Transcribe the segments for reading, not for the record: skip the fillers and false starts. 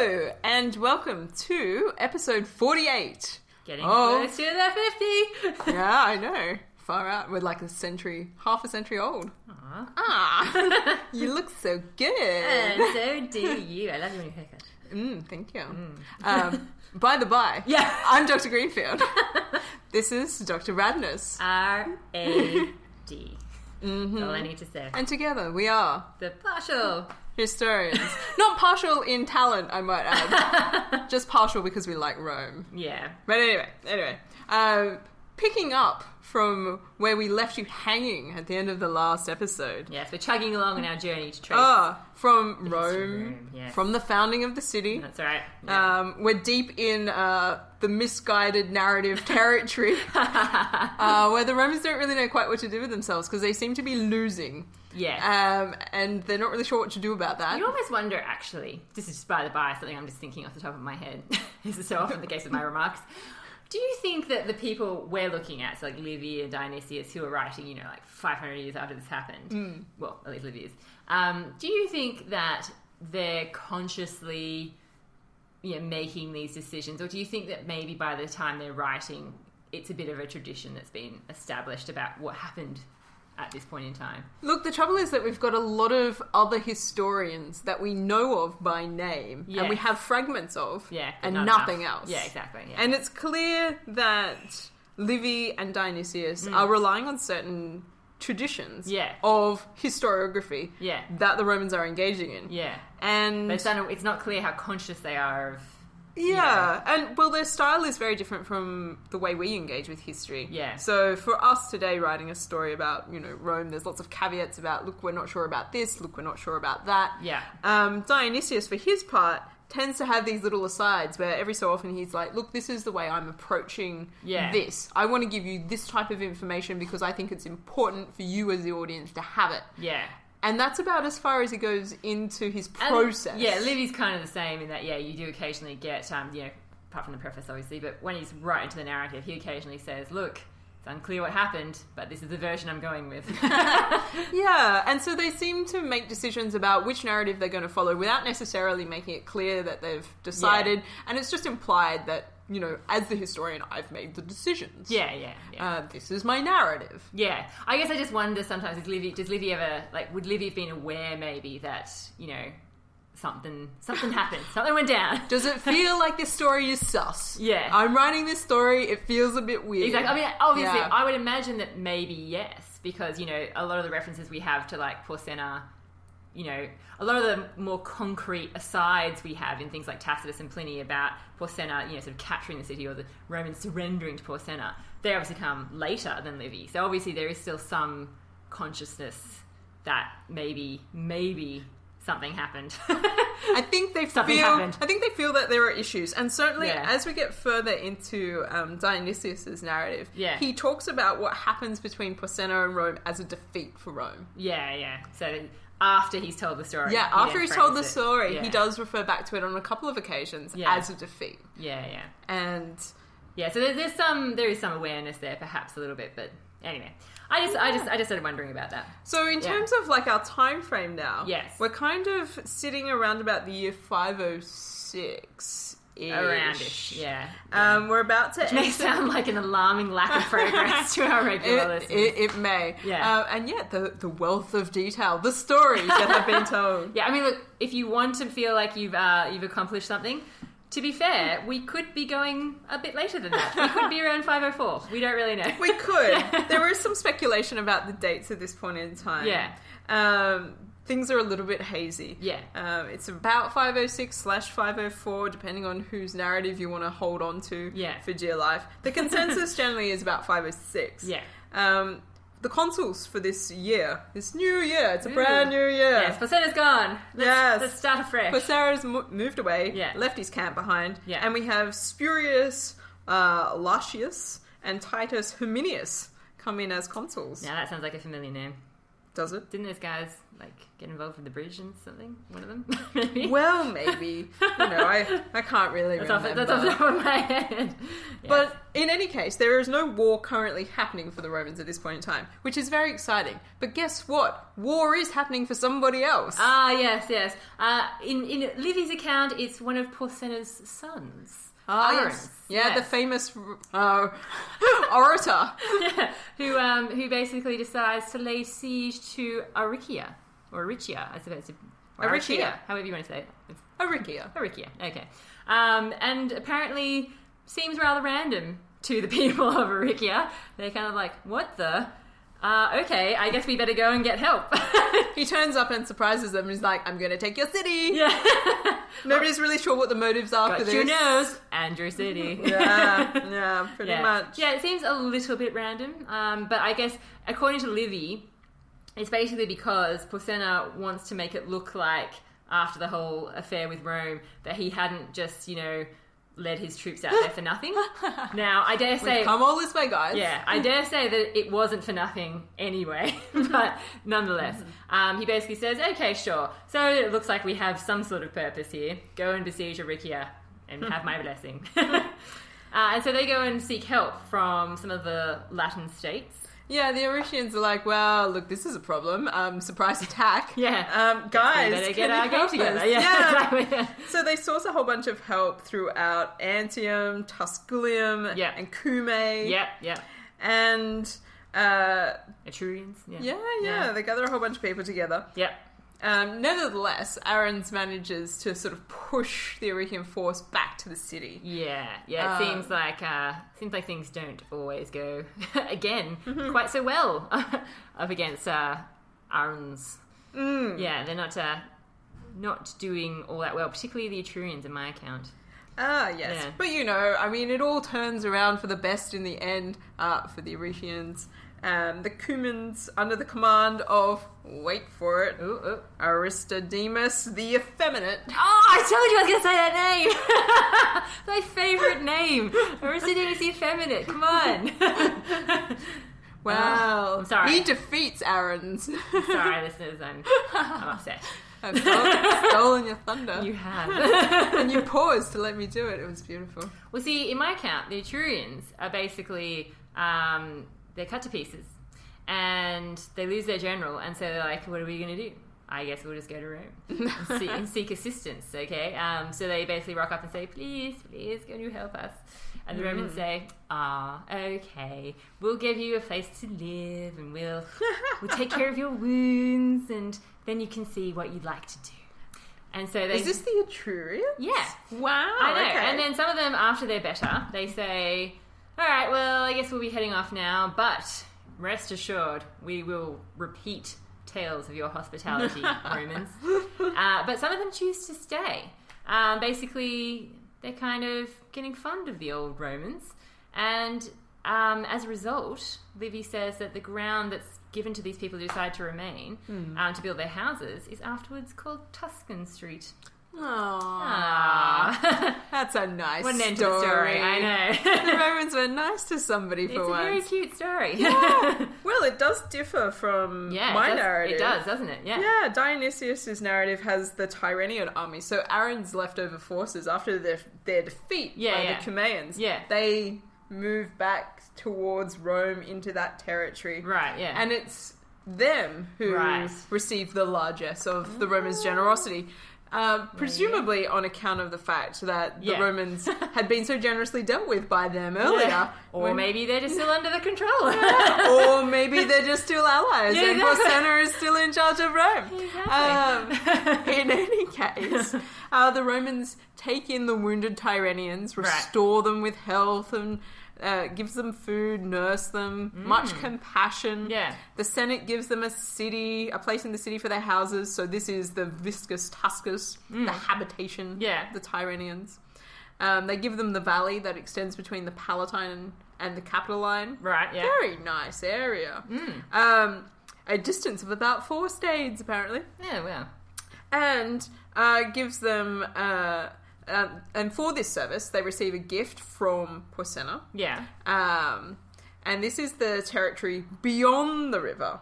Hello, and welcome to episode 48. Getting close to the 50. Yeah, I know. Far out. We're like half a century old. Aww. Ah, you look so good. And so do you. I love your new haircut. Thank you. By the by, yeah, I'm Dr. Greenfield. This is Dr. Radness. R-A-D. That's all I need to say. And together we are the partial historians. Not partial in talent, I might add. Just partial because we like Rome. Yeah. But anyway. Picking up from where we left you hanging at the end of the last episode. Yes, we're chugging along on our journey to trace. From Rome, yes. From the founding of the city. That's right. Yeah. We're deep in the misguided narrative territory, where the Romans don't really know quite what to do with themselves because they seem to be losing. Yeah. And they're not really sure what to do about that. You almost wonder, actually, this is just by the by, something I'm just thinking off the top of my head. This is so often the case with my remarks. Do you think that the people we're looking at, so like Livy and Dionysius, who are writing, like 500 years after this happened, well, at least Livy is, do you think that they're consciously, making these decisions, or do you think that maybe by the time they're writing, it's a bit of a tradition that's been established about what happened at this point in time? Look, the trouble is that we've got a lot of other historians that we know of by name, and we have fragments of, and nothing else. Yeah, exactly. Yeah. And it's clear that Livy and Dionysius are relying on certain traditions of historiography that the Romans are engaging in. Yeah. And but it's not clear how conscious they are of... Yeah, and well, their style is very different from the way we engage with history. Yeah. So for us today, writing a story about, Rome, there's lots of caveats about, look, we're not sure about this, look, we're not sure about that. Yeah. Dionysius, for his part, tends to have these little asides where every so often he's like, look, this is the way I'm approaching this. I want to give you this type of information because I think it's important for you as the audience to have it. Yeah. And that's about as far as he goes into his process. And, Livy's kind of the same in that, you do occasionally get, apart from the preface, obviously, but when he's right into the narrative, he occasionally says, look, it's unclear what happened, but this is the version I'm going with. Yeah, and so they seem to make decisions about which narrative they're going to follow without necessarily making it clear that they've decided, and it's just implied that, as the historian, I've made the decisions. Yeah. This is my narrative. Yeah. I guess I just wonder sometimes, does Livy ever, would Livy have been aware maybe that, something happened, something went down? Does it feel like this story is sus? Yeah. I'm writing this story, it feels a bit weird. Exactly. I mean, obviously, I would imagine that maybe yes, because, a lot of the references we have to, Porsenna, a lot of the more concrete asides we have in things like Tacitus and Pliny about Porsenna, sort of capturing the city or the Romans surrendering to Porsenna, they obviously come later than Livy. So obviously there is still some consciousness that maybe something happened. I think they feel that there are issues, and certainly as we get further into Dionysius's narrative, he talks about what happens between Porsenna and Rome as a defeat for Rome. Yeah. So after he's told the story. Yeah, after he's told the story, he does refer back to it on a couple of occasions as a defeat. Yeah. And so there is some awareness there, perhaps a little bit, but anyway. I just started wondering about that. So in terms of our time frame now, we're kind of sitting around about the year 506. Aroundish, we're about to... Which may sound like an alarming lack of progress to our regular listeners. It may. Yeah. And yet, the wealth of detail, the stories that have been told. Yeah, I mean, look, if you want to feel like you've accomplished something, to be fair, we could be going a bit later than that. We could be around 504. We don't really know. We could. There is some speculation about the dates at this point in time. Yeah. Things are a little bit hazy. Yeah. It's about 506/504, depending on whose narrative you want to hold on to for dear life. The consensus generally is about 506. Yeah. The consuls for this year, this new year, it's a brand new year. Yes, Porsenna's gone. Let's start afresh. Porsenna's moved away, left his camp behind, and we have Spurius Lartius and Titus Herminius come in as consuls. Now that sounds like a familiar name. Does it? Didn't those guys get involved with the bridge and something? One of them, maybe. Well, maybe. I can't really remember. That's off the top of my head. Yes. But in any case, there is no war currently happening for the Romans at this point in time, which is very exciting. But guess what? War is happening for somebody else. Yes. In Livy's account, it's one of Porsenna's sons. Yes. Yeah, the famous orator. Who basically decides to lay siege to Aricia, or Aricia, I suppose. Aricia. However you want to say it. Aricia, okay. And apparently seems rather random to the people of Aricia. They're kind of like, what the... okay, I guess we better go and get help. He turns up and surprises them and he's like, I'm going to take your city. Yeah. Nobody's really sure what the motives are for this. Your nose and your city. Yeah, pretty much. Yeah, it seems a little bit random. But I guess, according to Livy, it's basically because Porsenna wants to make it look like, after the whole affair with Rome, that he hadn't just, led his troops out there for nothing. Now, I dare say... We've come all this way, guys. Yeah, I dare say that it wasn't for nothing anyway, but nonetheless. He basically says, okay, sure. So it looks like we have some sort of purpose here. Go and besiege Aricia and have my blessing. And so they go and seek help from some of the Latin states. Yeah, the Aricians are like, well, look, this is a problem. Surprise attack. Yeah. Guys, better get our game together. Yeah. Exactly. So they source a whole bunch of help throughout Antium, Tusculum, and Cumae. Yep. And... Etrurians. Yeah. They gather a whole bunch of people together. Yep. Nevertheless, Aruns manages to sort of push the Arician force back to the city. Yeah. It seems like things don't always go again quite so well up against Aruns. Yeah, they're not doing all that well, particularly the Etrurians in my account. Yes. Yeah. But it all turns around for the best in the end for the Aricians. The Cumans, under the command of, wait for it, Aristodemus the Effeminate. Oh, I told you I was going to say that name! My favourite name! Aristodemus the Effeminate, come on! Wow. I'm sorry. He defeats Aruns. Sorry, listeners, I'm upset. I've stolen your thunder. You have. And you paused to let me do it. It was beautiful. Well, see, in my account, the Etrurians are basically... they're cut to pieces and they lose their general, and so they're like, what are we going to do? I guess we'll just go to Rome and seek assistance, okay? So they basically rock up and say, please, can you help us? And the Romans say, okay, we'll give you a place to live and we'll take care of your wounds and then you can see what you'd like to do. And so Is this the Etrurians? Yeah. Wow. I know. Okay. And then some of them, after they're better, they say... All right, well, I guess we'll be heading off now, but rest assured, we will repeat tales of your hospitality, Romans. But some of them choose to stay. Basically, they're kind of getting fond of the old Romans. And as a result, Livy says that the ground that's given to these people who decide to remain to build their houses is afterwards called Tuscan Street. Aww. That's a nice What an end to the story, I know. The Romans were nice to somebody for once. It's a very cute story. Yeah. Well, it does differ from my narrative. It does, doesn't it? Yeah. Yeah, Dionysius' narrative has the Tyrrhenian army. So Aaron's leftover forces, after their defeat by the Cumaeans, they move back towards Rome into that territory. Right, yeah. And it's them who receive the largesse of the Romans' generosity. Presumably on account of the fact that the Romans had been so generously dealt with by them earlier. Or maybe they're just still under the control. Or maybe they're just still allies and Porsenna is still in charge of Rome. Exactly. In any case, the Romans take in the wounded Tyrrhenians, restore them with health and gives them food, nurse them, much compassion. Yeah. The Senate gives them a place in the city for their houses. So this is the Viscus Tuscus, the habitation, the Tyrrhenians. They give them the valley that extends between the Palatine and the Capitoline. Right, yeah. Very nice area. A distance of about 4 stades, apparently. Yeah, well. And gives them... and for this service, they receive a gift from Porsenna. Yeah. And this is the territory beyond the river,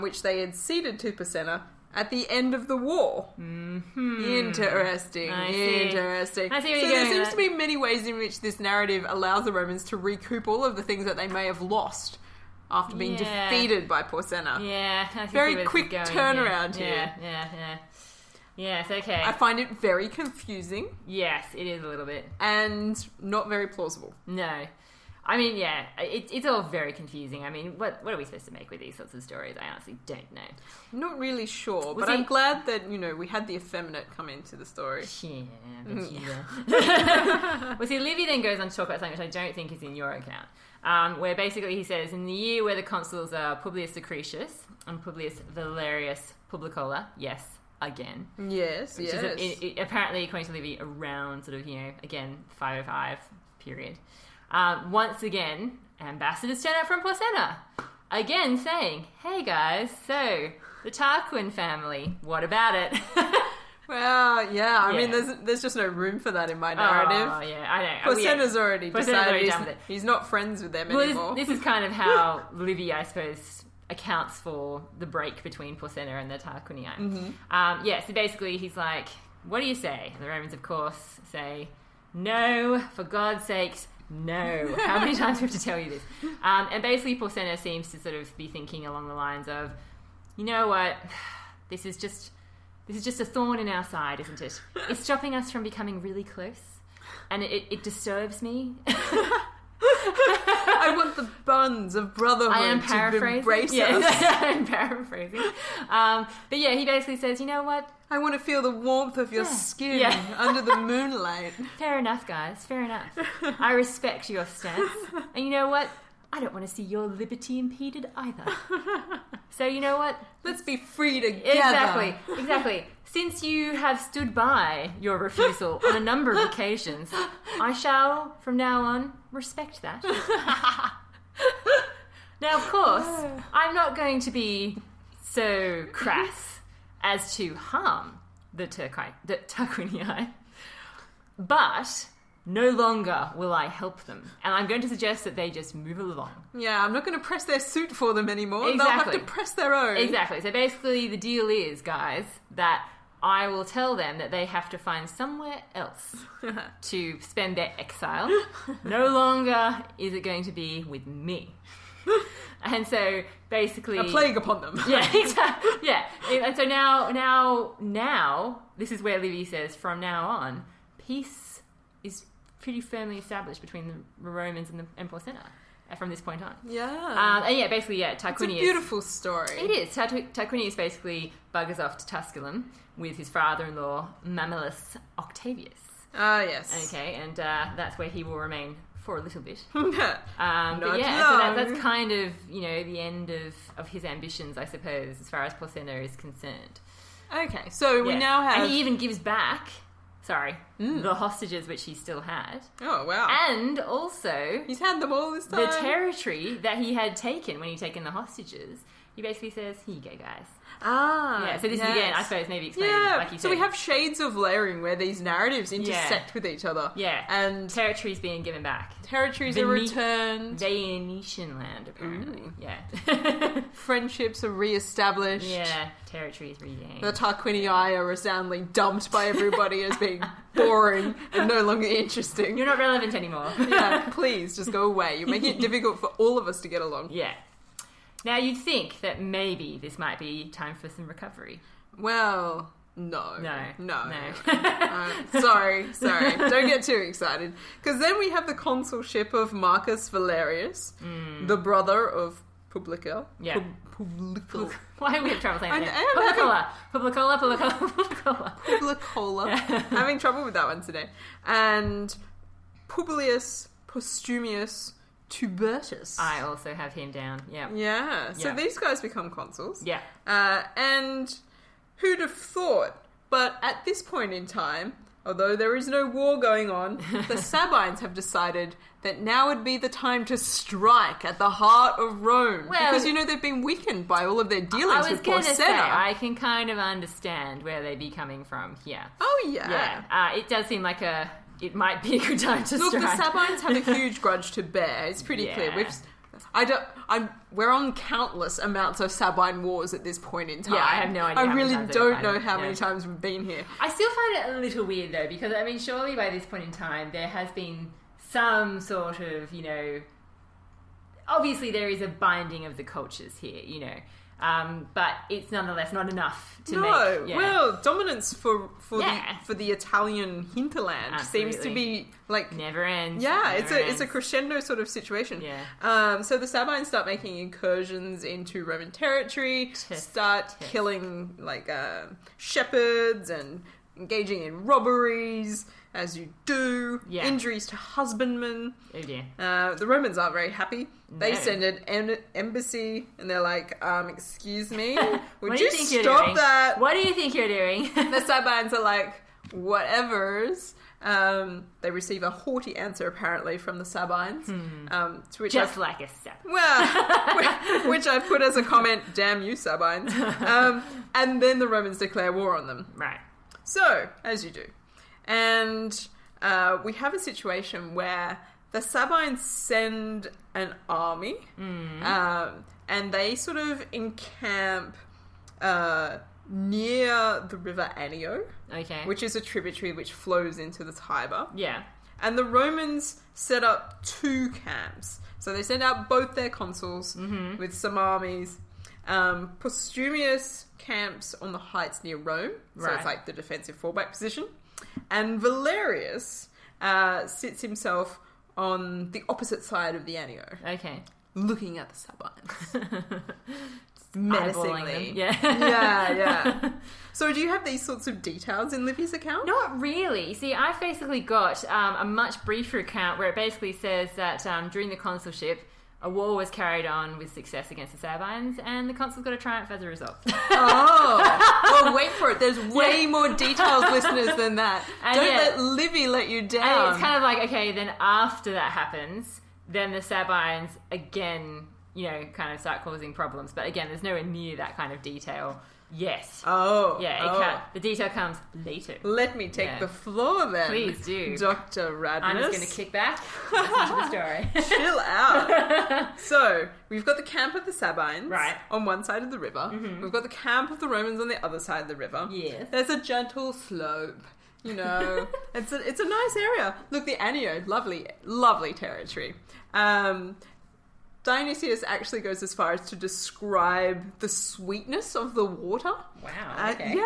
which they had ceded to Porsenna at the end of the war. Mm-hmm. Interesting. Interesting. I see where so you're there going seems to be many ways in which this narrative allows the Romans to recoup all of the things that they may have lost after being defeated by Porsenna. Yeah. I can Very see where quick this is going turnaround here. Yeah. Yes, okay. I find it very confusing. Yes, it is a little bit. And not very plausible. No. I mean, yeah, it's all very confusing. I mean, what are we supposed to make with these sorts of stories? I honestly don't know. I'm not really sure, but I'm glad that, we had the effeminate come into the story. Yeah. Well, see, Livy then goes on to talk about something which I don't think is in your account, where basically he says, in the year where the consuls are Publius Secretius and Publius Valerius Publicola, yes, again. Yes. Is apparently, according to Livy, around sort of, again, 505 period. Once again, ambassadors turn up from Porsenna. Again saying, hey guys, so the Tarquin family, what about it? Well, yeah, I mean, there's just no room for that in my narrative. Oh, yeah, I know. Porsenna's already decided done with it. He's not friends with them anymore. This is kind of how Livy, I suppose, accounts for the break between Porsenna and the Tarquinii. Mm-hmm. So basically he's like, what do you say? And the Romans, of course, say, no, for God's sakes, no. How many times do we have to tell you this? And basically Porsenna seems to sort of be thinking along the lines of, you know what, this is just a thorn in our side, isn't it? It's stopping us from becoming really close, and it disturbs me. I want the bonds of brotherhood to embrace us. I'm paraphrasing. But yeah, he basically says, you know what? I want to feel the warmth of your skin under the moonlight. Fair enough, guys. Fair enough. I respect your stance. And you know what? I don't want to see your liberty impeded either. So you know what? Let's be free together. Exactly. Since you have stood by your refusal on a number of occasions, I shall, from now on, respect that. Now, of course, I'm not going to be so crass as to harm the Tarquinii, but no longer will I help them. And I'm going to suggest that they just move along. Yeah, I'm not going to press their suit for them anymore. Exactly. They'll have to press their own. Exactly. So basically the deal is, guys, that I will tell them that they have to find somewhere else to spend their exile. No longer is it going to be with me. And so basically a plague upon them. Yeah, exactly. Yeah. And so now this is where Livy says, from now on, peace is pretty firmly established between the Romans and Porsenna from this point on. Yeah. And basically, Tarquinius. It's a beautiful story. It is. Tarquinius basically buggers off to Tusculum with his father-in-law, Mammalus Octavius. Ah, yes. Okay, and that's where he will remain for a little bit. Not but yeah, long. so that's kind of, the end of his ambitions, I suppose, as far as Porsenna is concerned. Okay, so we now have... And he even gives back, the hostages which he still had. Oh, wow. And also... He's had them all this time. The territory that he had taken when he'd taken the hostages, he basically says, here you go, guys. Ah, yeah. So this is again, I suppose, maybe explain. Yeah. Like you said. So we have shades of layering where these narratives intersect with each other. Yeah. And territories being given back. Territories are returned. Venetian land, apparently. Ooh. Yeah. Friendships are re-established. Yeah. Territories regained. The Tarquinii are resoundingly dumped by everybody as being boring and no longer interesting. You're not relevant anymore. Yeah. Please just go away. You're making it difficult for all of us to get along. Yeah. Now, you'd think that maybe this might be time for some recovery. Well, no. No. Sorry. Don't get too excited. Because then we have the consulship of Marcus Valerius, the brother of Publica. Yeah. Publicola. Why are we having trouble saying that? Publicola. Publicola. Having trouble with that one today. And Publius Postumius Tubertus. I also have him down. Yeah. Yeah. So these guys become consuls. Yeah. And who'd have thought? But at this point in time, although there is no war going on, the Sabines have decided that now would be the time to strike at the heart of Rome. Well, because, they've been weakened by all of their dealings with Porsenna. Say, I can kind of understand where they'd be coming from here. Oh, yeah. Yeah. It does seem like it might be a good time to strike. Look, the Sabines have a huge grudge to bear. It's pretty clear. We're on countless amounts of Sabine wars at this point in time. Yeah, I have no idea. I really don't know how many times we've been here. I still find it a little weird though, because I mean, surely by this point in time there has been some sort of, obviously there is a binding of the cultures here, but it's nonetheless not enough to make... Yeah. Well, dominance for the Italian hinterland seems to be like... Never ends. Yeah, it's a crescendo sort of situation. Yeah. So the Sabines start making incursions into Roman territory, killing shepherds and engaging in robberies, as you do, injuries to husbandmen. Oh dear. The Romans aren't very happy. They send an embassy and they're like, excuse me, would you stop that? What do you think you're doing? The Sabines are like, whatevers. They receive a haughty answer apparently from the Sabines. To which like a Sabine. Well, which I put as a comment, damn you Sabines. And then the Romans declare war on them. Right. So, as you do. And we have a situation where the Sabines send an army and they sort of encamp near the river Anio, which is a tributary which flows into the Tiber. Yeah. And the Romans set up 2 camps. So they send out both their consuls with some armies. Postumius camps on the heights near Rome, so it's like the defensive fallback position. And Valerius sits himself on the opposite side of the Anio. Okay. Looking at the Sabines. Menacingly. Yeah. So do you have these sorts of details in Livy's account? Not really. See, I've basically got a much briefer account where it basically says that during the consulship, a war was carried on with success against the Sabines, and the consuls got a triumph as a result. Well, wait for it. There's way more details, listeners, than that. And don't let Livy let you down. And it's kind of like, okay, then after that happens, then the Sabines again, kind of start causing problems. But again, there's nowhere near that kind of detail. Yes. The detail comes later. Let me take the floor then. Please do. Dr. Radness. I'm just going to kick back and listen to the story. Chill out. So, we've got the camp of the Sabines on one side of the river. We've got the camp of the Romans on the other side of the river. Yes. There's a gentle slope. It's a nice area. Look, the Anio, lovely territory. Dionysius actually goes as far as to describe the sweetness of the water. Wow, okay.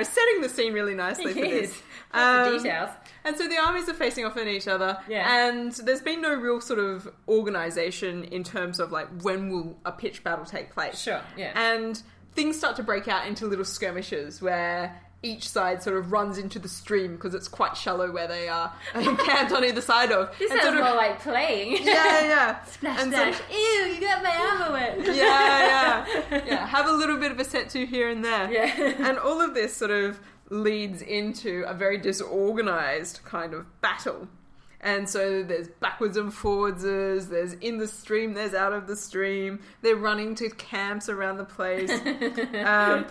Setting the scene really nicely for this. The details. And so the armies are facing off at each other, and there's been no real sort of organisation in terms of, when will a pitched battle take place. Sure, yeah. And things start to break out into little skirmishes where each side sort of runs into the stream because it's quite shallow where they are encamped on either side of. This sounds more like playing. Yeah. Splash, splash. Ew, you got my armor wet. Yeah. Have a little bit of a set to here and there. Yeah. And all of this sort of leads into a very disorganised kind of battle. And so there's backwards and forwards, there's in the stream, there's out of the stream. They're running to camps around the place.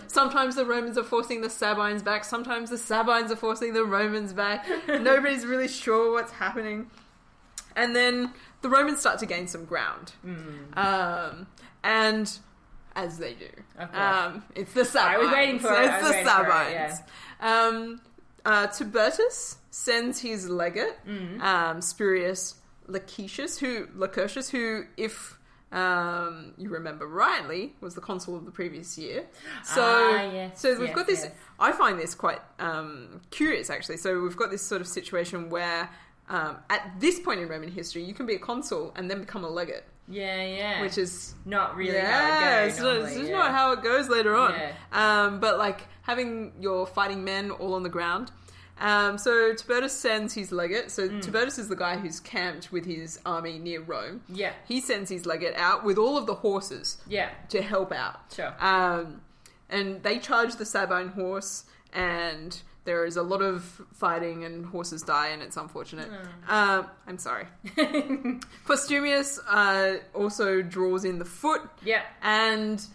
Sometimes the Romans are forcing the Sabines back. Sometimes the Sabines are forcing the Romans back. Nobody's really sure what's happening. And then the Romans start to gain some ground. And as they do. Of course. It's the Sabines. I was waiting for it. It's the Sabines. Tibertus sends his legate, Spurius Lacetius, who, if you remember rightly, was the consul of the previous year. So we've got this. Yes. I find this quite curious, actually. So we've got this sort of situation where, at this point in Roman history, you can be a consul and then become a legate. Yeah. Which is not really how it goes. It's not how it goes later on. Yeah. But having your fighting men all on the ground. So Tibertus sends his legate. So Tibertus is the guy who's camped with his army near Rome. Yeah. He sends his legate out with all of the horses. Yeah. To help out. Sure. And they charge the Sabine horse, and there is a lot of fighting and horses die, and it's unfortunate. I'm sorry. Postumius also draws in the foot. Yeah. And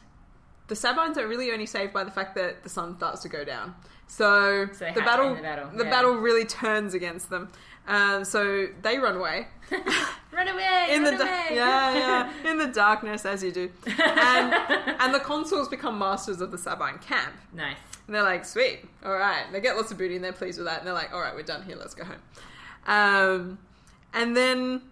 the Sabines are really only saved by the fact that the sun starts to go down. So the battle really turns against them. So they run away. run away, in run the away. in the darkness, as you do. And the consuls become masters of the Sabine camp. Nice. And they're like, sweet, all right. They get lots of booty and they're pleased with that. And they're like, all right, we're done here. Let's go home. And then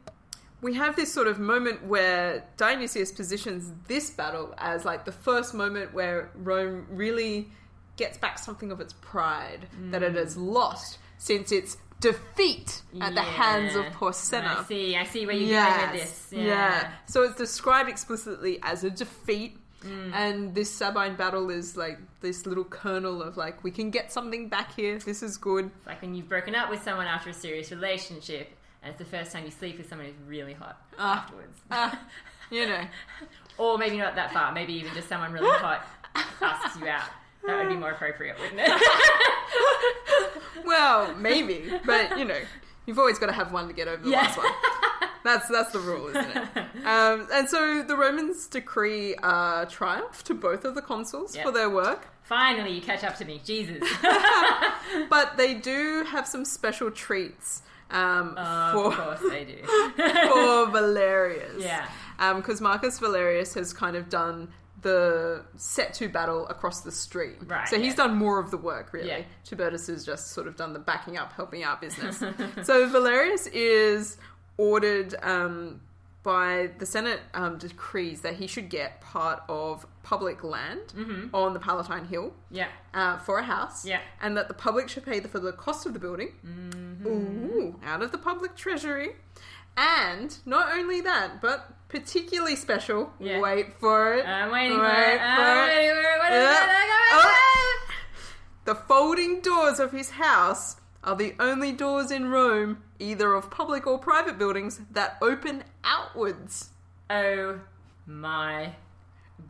we have this sort of moment where Dionysius positions this battle as like the first moment where Rome really gets back something of its pride that it has lost since its defeat at the hands of Porsenna. I see where you're going with this. Yeah. So it's described explicitly as a defeat. And this Sabine battle is like this little kernel of like, we can get something back here. This is good. It's like when you've broken up with someone after a serious relationship and it's the first time you sleep with someone who's really hot afterwards. You know. Or maybe not that far. Maybe even just someone really hot asks you out. That would be more appropriate, wouldn't it? Well, maybe. But, you know, you've always got to have one to get over the last one. That's the rule, isn't it? And so the Romans decree triumph to both of the consuls for their work. Finally, you catch up to me. Jesus. But they do have some special treats of course they do. for Valerius. Yeah. Because Marcus Valerius has kind of done the set to battle across the street. Right, so he's done more of the work, really. Yeah. Tubertus has just sort of done the backing up, helping out business. So Valerius is ordered by the Senate decrees that he should get part of public land on the Palatine Hill for a house, and that the public should pay for the cost of the building out of the public treasury. And not only that, but particularly special, wait for it. I'm waiting for it. What is it? The folding doors of his house are the only doors in Rome, either of public or private buildings, that open outwards. Oh my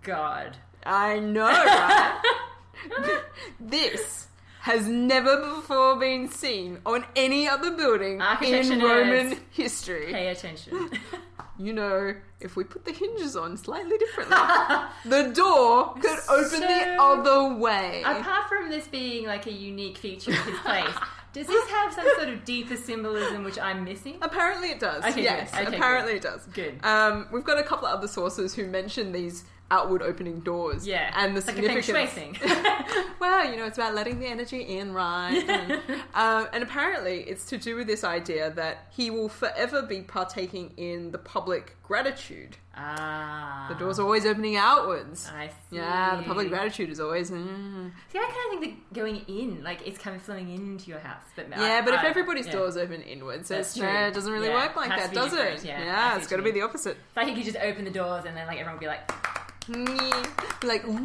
God. I know, right? This has never before been seen on any other building in Roman history. Pay attention. You know, if we put the hinges on slightly differently, the door could open the other way. Apart from this being like a unique feature of his place, does this have some sort of deeper symbolism which I'm missing? Apparently it does. Okay, yes, good. Okay, apparently good. It does. Good. We've got a couple of other sources who mention these outward opening doors. Yeah. And the significance. Like a feng shui thing. Well, you know, it's about letting the energy in, right? And apparently it's to do with this idea that he will forever be partaking in the public gratitude. The door's always opening outwards. I see. Yeah, the public gratitude is always... See, I kind of think that going in, like, it's kind of flowing into your house. But if everybody's doors open inwards, it doesn't really work like that, does it? Yeah, it's got to be the opposite. It's like you could just open the doors and then, like, everyone would be like... like, ooh.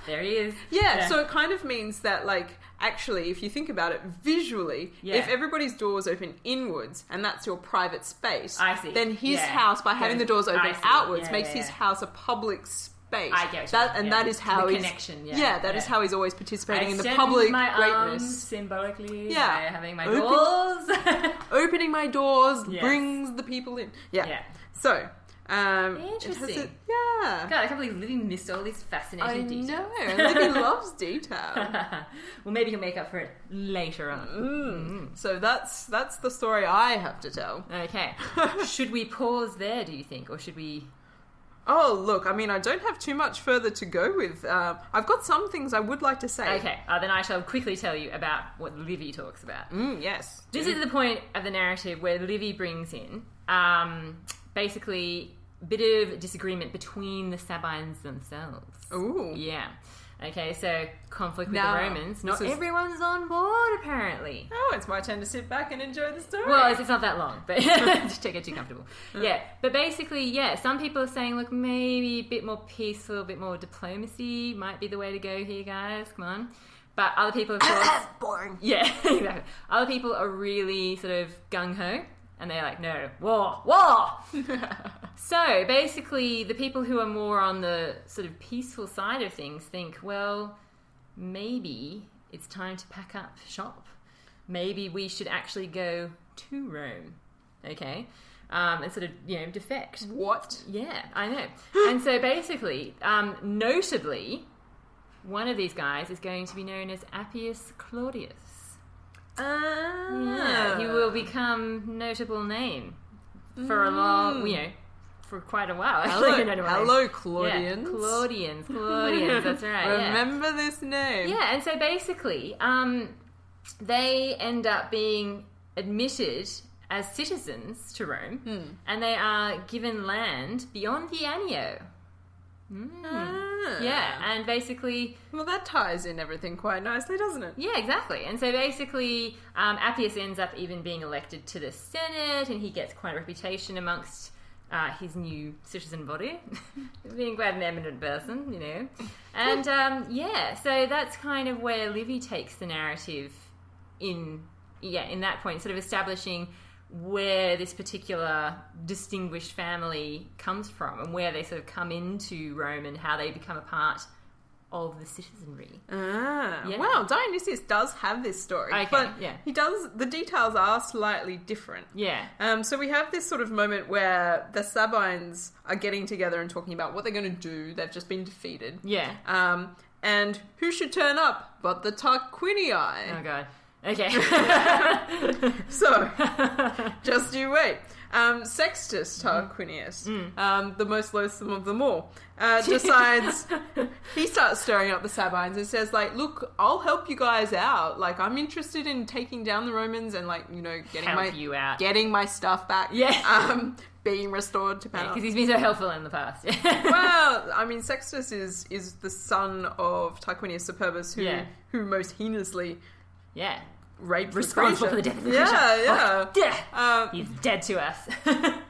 There he is. Yeah, so it kind of means that, like, actually, if you think about it visually, if everybody's doors open inwards and that's your private space, then his house, by having the doors open outwards, makes his house a public space. I get that, and that is how the he's connection. That is how he's always participating in the extend public my greatness. Arms symbolically, by having my doors. Opening my doors brings the people in. So. Interesting. God, I can't believe Livy missed all these fascinating details. I know. Livy loves detail. Well, maybe he'll make up for it later on. So that's the story I have to tell. Okay. Should we pause there, do you think? Or should we... Oh, look, I mean, I don't have too much further to go with. I've got some things I would like to say. Okay, then I shall quickly tell you about what Livy talks about. Yes. This is the point of the narrative where Livy brings in, basically... bit of disagreement between the Sabines themselves. Ooh. Yeah. Okay, so conflict with the Romans. Not everyone's on board, apparently. Oh, it's my turn to sit back and enjoy the story. Well, it's not that long, but just don't get too comfortable. Yeah, but basically, some people are saying, look, maybe a bit more peaceful, a bit more diplomacy might be the way to go here, guys. Come on. But other people, of course... boring. Yeah, exactly. Other people are really sort of gung-ho. And they're like, no, war! So, basically, the people who are more on the sort of peaceful side of things think, well, maybe it's time to pack up shop. Maybe we should actually go to Rome, okay? And sort of, defect. What? Yeah, I know. And so, basically, notably, one of these guys is going to be known as Appius Claudius. He will become notable name for a long, for quite a while. Hello, Claudians. Yeah, Claudians, that's right. Remember this name. Yeah, and so basically, they end up being admitted as citizens to Rome, and they are given land beyond the Anio. Yeah, and basically... Well, that ties in everything quite nicely, doesn't it? Yeah, exactly. And so basically, Appius ends up even being elected to the Senate, and he gets quite a reputation amongst his new citizen body, being quite an eminent person, And, so that's kind of where Livy takes the narrative in that point, sort of establishing where this particular distinguished family comes from and where they sort of come into Rome and how they become a part of the citizenry. Wow, Dionysius does have this story. Okay, but the details are slightly different. Yeah. So we have this sort of moment where the Sabines are getting together and talking about what they're going to do. They've just been defeated. Yeah. And who should turn up but the Tarquinii? Oh, God. Okay. So, just you wait. Sextus Tarquinius, the most loathsome of them all, decides, he starts stirring up the Sabines and says, look, I'll help you guys out. I'm interested in taking down the Romans and, getting my stuff back. Yeah. Being restored to power. Because he's been so helpful in the past. Well, Sextus is the son of Tarquinius Superbus, who most heinously... Yeah. Raped responsible for the death of Lucretia. Yeah. He's dead to us.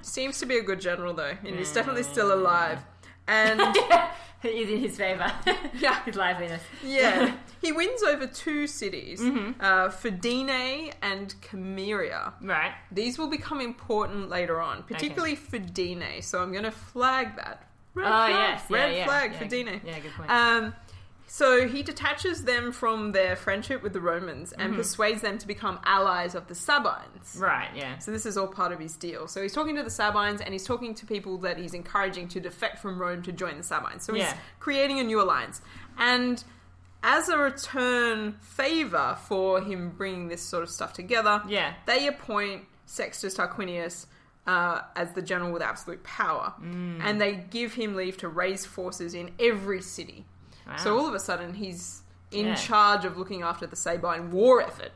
Seems to be a good general, though. And he's definitely still alive. And... He's in his favour. Yeah. His liveliness. Yeah. He wins over 2 cities, Fidene and Cameria. Right. These will become important later on, particularly Fidene. So I'm going to flag that. Red flag, Fidene. Yeah, good point. So he detaches them from their friendship with the Romans and persuades them to become allies of the Sabines. Right, yeah. So this is all part of his deal. So he's talking to the Sabines and he's talking to people that he's encouraging to defect from Rome to join the Sabines. So he's creating a new alliance. And as a return favour for him bringing this sort of stuff together, they appoint Sextus Tarquinius as the general with absolute power. And they give him leave to raise forces in every city. Wow. So all of a sudden, he's in charge of looking after the Sabine war effort.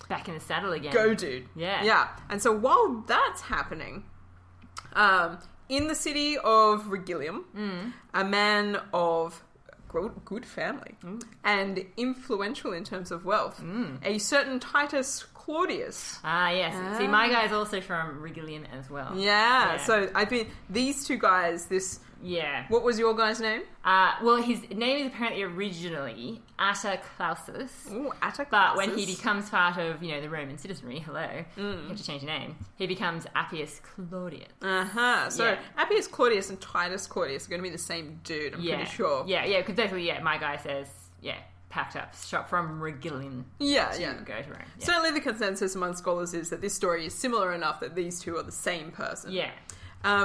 Back in the saddle again. Go, dude. Yeah. Yeah. And so while that's happening, in the city of Regillium, a man of good family and influential in terms of wealth, a certain Titus Claudius. Ah, yes. See, my guy's also from Regillium as well. Yeah. So these two guys, Yeah. What was your guy's name? Well, his name is apparently originally Halicarnassus. Ooh, Halicarnassus. But when he becomes part of, the Roman citizenry, you have to change the name. He becomes Appius Claudius. So Appius Claudius and Titus Claudius are going to be the same dude, I'm pretty sure. Yeah, because definitely, my guy says, packed up shop from Regillium to go to Rome. Yeah. Certainly the consensus among scholars is that this story is similar enough that these two are the same person. Yeah.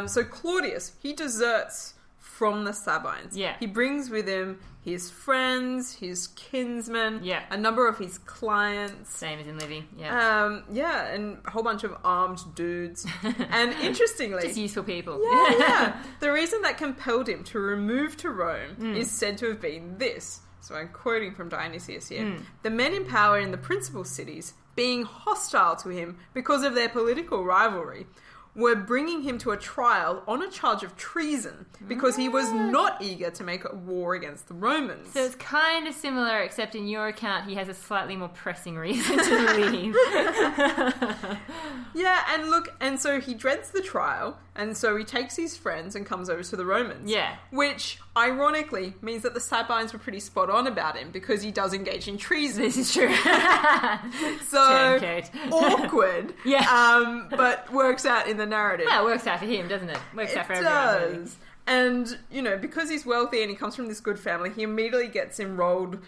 So Claudius, he deserts from the Sabines. Yeah. He brings with him his friends, his kinsmen, a number of his clients. Same as in Livy, yeah. And a whole bunch of armed dudes. And interestingly... Just useful people. Yeah. The reason that compelled him to remove to Rome is said to have been this. So I'm quoting from Dionysius here. The men in power in the principal cities, being hostile to him because of their political rivalry, were bringing him to a trial on a charge of treason because he was not eager to make a war against the Romans. So it's kind of similar, except in your account he has a slightly more pressing reason to leave. And so he dreads the trial, and so he takes his friends and comes over to the Romans. Yeah. Which, ironically, means that the Sabines were pretty spot on about him because he does engage in treason. This is true. So, awkward. But works out in the narrative. Yeah, it works out for him, doesn't it? Works out for everyone. It does. And, because he's wealthy and he comes from this good family, he immediately gets enrolled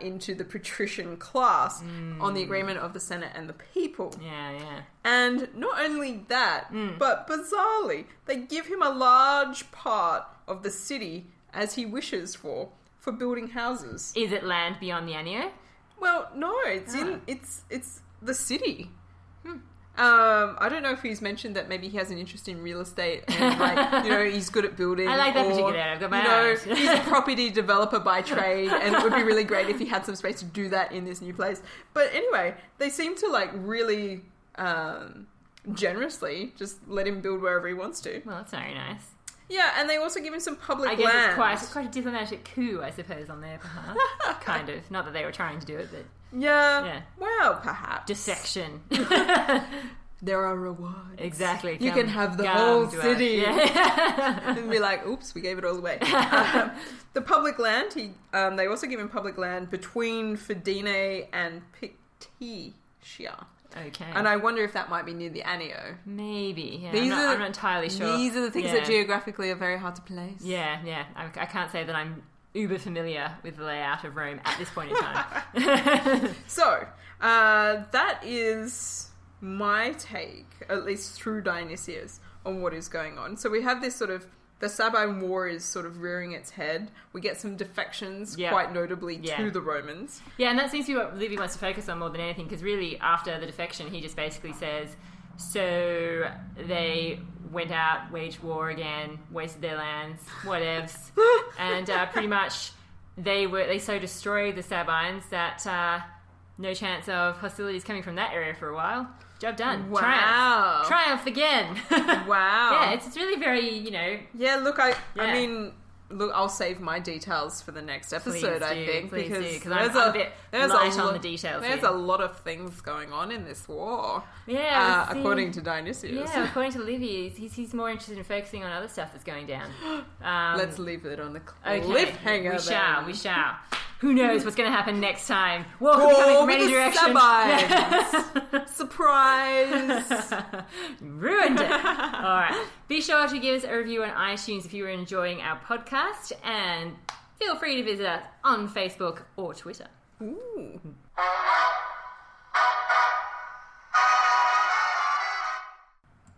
into the patrician class on the agreement of the Senate and the people. Yeah. And not only that, but bizarrely, they give him a large part of the city as he wishes for building houses. Is it land beyond the Anio? Well, no, it's the city. I don't know if he's mentioned that maybe he has an interest in real estate and, like, you know, he's good at building. I like that particular. I've got my eyes. He's a property developer by trade, and it would be really great if he had some space to do that in this new place. But anyway, they seem to, like, really generously just let him build wherever he wants to. Well, that's very nice. Yeah, and they also give him some public land. I guess it's quite a diplomatic coup, I suppose, on their behalf. Kind of. Not that they were trying to do it, but... Yeah. Well, perhaps. Dissection. There are rewards. Exactly. You can have the whole city. Yeah. And be like, oops, we gave it all away. The public land, they also give him public land between Fidene and Picticia. Okay. And I wonder if that might be near the Anio. Maybe. Yeah, I'm not entirely sure. These are the things that geographically are very hard to place. Yeah. I can't say that I'm uber familiar with the layout of Rome at this point in time. So, that is my take, at least through Dionysius, on what is going on. So we have this sort of, the Sabine War is sort of rearing its head. We get some defections, quite notably, to the Romans. Yeah, and that seems to be what Livy wants to focus on more than anything, because really, after the defection, he just basically says, so they went out, waged war again, wasted their lands, whatevs, and pretty much they so destroyed the Sabines that no chance of hostilities coming from that area for a while. Job done. Wow. Triumph again. Wow. Yeah, it's really very, you know... Yeah, look, I mean... Look, I'll save my details for the next episode, I think. Please do, because I'm a bit light on the details. There's a lot of things going on in this war. Yeah. According to Dionysius. Yeah, according to Livy, he's more interested in focusing on other stuff that's going down. Let's leave it on the cliffhanger. We shall. Who knows what's going to happen next time? War could be coming from any direction. Surprise! Ruined it. All right. Be sure to give us a review on iTunes if you are enjoying our podcast, and feel free to visit us on Facebook or Twitter. Ooh.